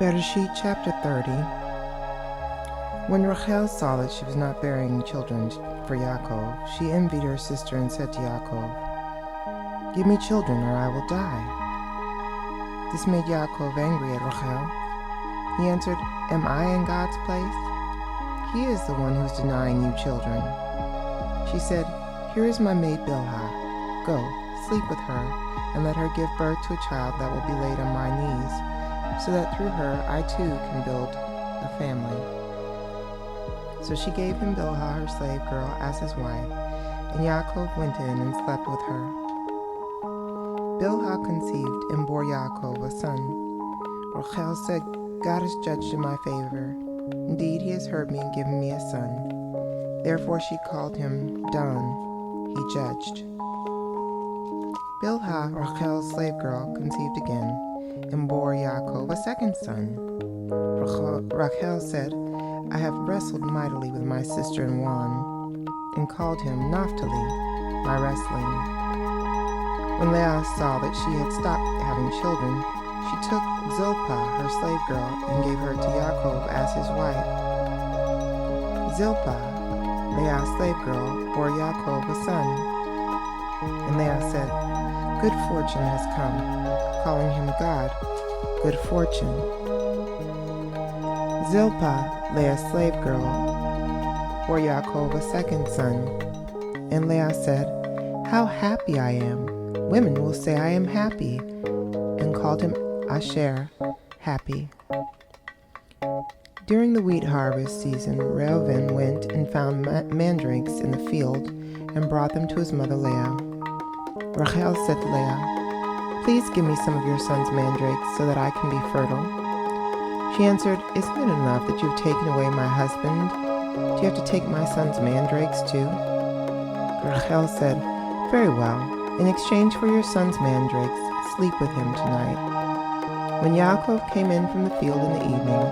Bereshit chapter 30. When Rachel saw that she was not bearing children for Yaakov, she envied her sister and said to Yaakov, "Give me children or I will die." This made Yaakov angry at Rachel. He answered, "Am I in God's place? He is the one who is denying you children." She said, "Here is my maid Bilhah. Go, sleep with her, and let her give birth to a child that will be laid on my knees, so that through her I too can build a family." So she gave him Bilhah, her slave girl, as his wife, and Yaakov went in and slept with her. Bilhah conceived and bore Yaakov a son. Rachel said, "God has judged in my favor. Indeed, he has heard me and given me a son." Therefore she called him Dan, he judged. Bilhah, Rachel's slave girl, conceived again and bore Yaakov a second son. Rachel said, "I have wrestled mightily with my sister and won," and called him Naphtali, my wrestling. When Leah saw that she had stopped having children, she took Zilpah, her slave girl, and gave her to Yaakov as his wife. Zilpah, Leah's slave girl, bore Yaakov a son. And Leah said, "Good fortune has come," calling him God, good fortune. Zilpah, Leah's slave girl, bore Yaakov a second son. And Leah said, "How happy I am! Women will say I am happy," and called him Asher, happy. During the wheat harvest season, Reuben went and found mandrakes in the field and brought them to his mother Leah. Rachel said to Leah, "Please give me some of your son's mandrakes so that I can be fertile." She answered, "Isn't it enough that you have taken away my husband? Do you have to take my son's mandrakes too?" Rachel said, "Very well. In exchange for your son's mandrakes, sleep with him tonight." When Yaakov came in from the field in the evening,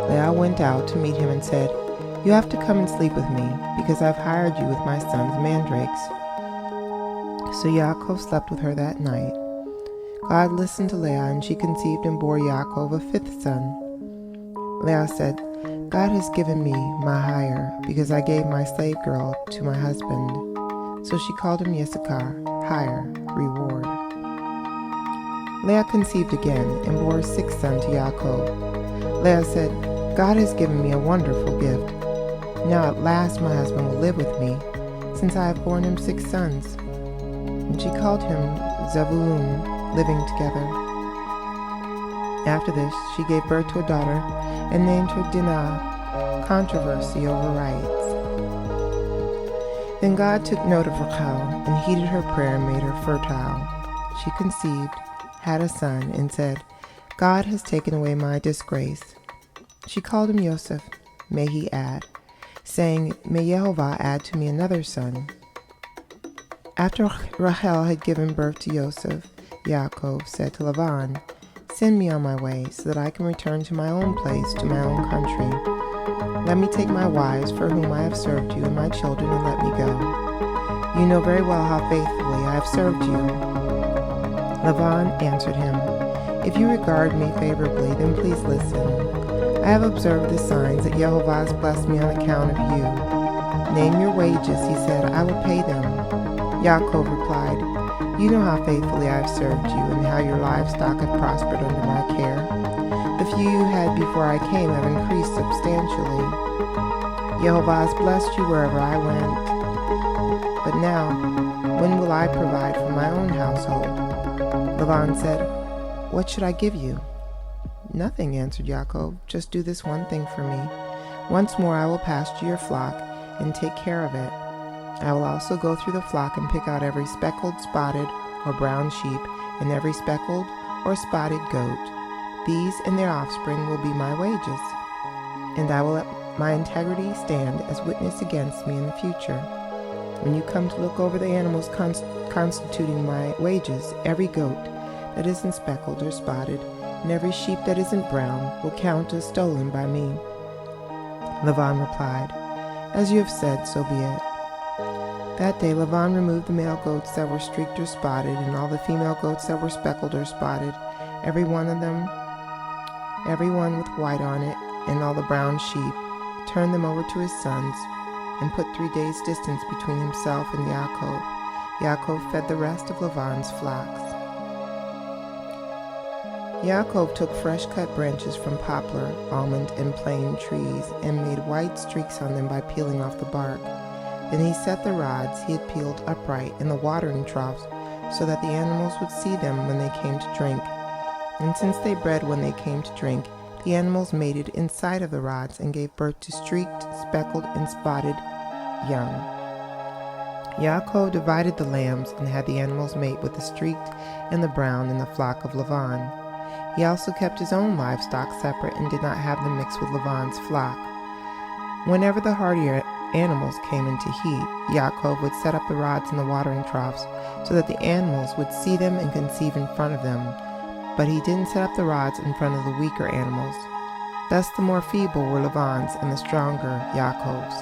Leah went out to meet him and said, "You have to come and sleep with me, because I've hired you with my son's mandrakes." So Yaakov slept with her that night. God listened to Leah, and she conceived and bore Yaakov a fifth son. Leah said, "God has given me my hire, because I gave my slave girl to my husband." So she called him Yissachar, hire, reward. Leah conceived again and bore a sixth son to Yaakov. Leah said, "God has given me a wonderful gift. Now at last my husband will live with me, since I have borne him 6 sons." And she called him Zebulun, living together. After this, she gave birth to a daughter and named her Dinah, controversy over rights. Then God took note of Rachel and heeded her prayer and made her fertile. She conceived, had a son, and said, "God has taken away my disgrace." She called him Yosef, may he add, saying, "May Yehovah add to me another son." After Rachel had given birth to Yosef, Yaakov said to Lavan, "Send me on my way, so that I can return to my own place, to my own country. Let me take my wives for whom I have served you and my children, and let me go. You know very well how faithfully I have served you." Lavan answered him, "If you regard me favorably, then please listen. I have observed the signs that Yehovah has blessed me on account of you. Name your wages," he said, "I will pay them." Yaakov replied, "You know how faithfully I have served you, and how your livestock have prospered under my care. The few you had before I came have increased substantially. Yehovah has blessed you wherever I went. But now, when will I provide for my own household?" Lavan said, "What should I give you?" "Nothing," answered Yaakov. "Just do this one thing for me. Once more I will pasture your flock and take care of it. I will also go through the flock and pick out every speckled, spotted, or brown sheep, and every speckled or spotted goat. These and their offspring will be my wages. And I will let my integrity stand as witness against me in the future. When you come to look over the animals constituting my wages, every goat that isn't speckled or spotted, and every sheep that isn't brown, will count as stolen by me." Lavan replied, "As you have said, so be it." That day Lavan removed the male goats that were streaked or spotted, and all the female goats that were speckled or spotted, every one of them every one with white on it, and all the brown sheep, turned them over to his sons, and put 3 days' distance between himself and Yaakov. Yaakov fed the rest of Laban's flocks. Yaakov took fresh-cut branches from poplar, almond, and plane trees and made white streaks on them by peeling off the bark. Then he set the rods he had peeled upright in the watering troughs so that the animals would see them when they came to drink. And since they bred when they came to drink, the animals mated inside of the rods and gave birth to streaked, speckled, and spotted young. Yaakov divided the lambs and had the animals mate with the streaked and the brown in the flock of Laban. He also kept his own livestock separate and did not have them mixed with Laban's flock. Whenever the hardier animals came into heat, Yaakov would set up the rods in the watering troughs so that the animals would see them and conceive in front of them, but he didn't set up the rods in front of the weaker animals. Thus the more feeble were Laban's and the stronger Yaakov's.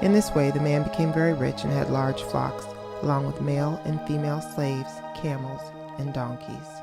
In this way the man became very rich and had large flocks, along with male and female slaves, camels, and donkeys.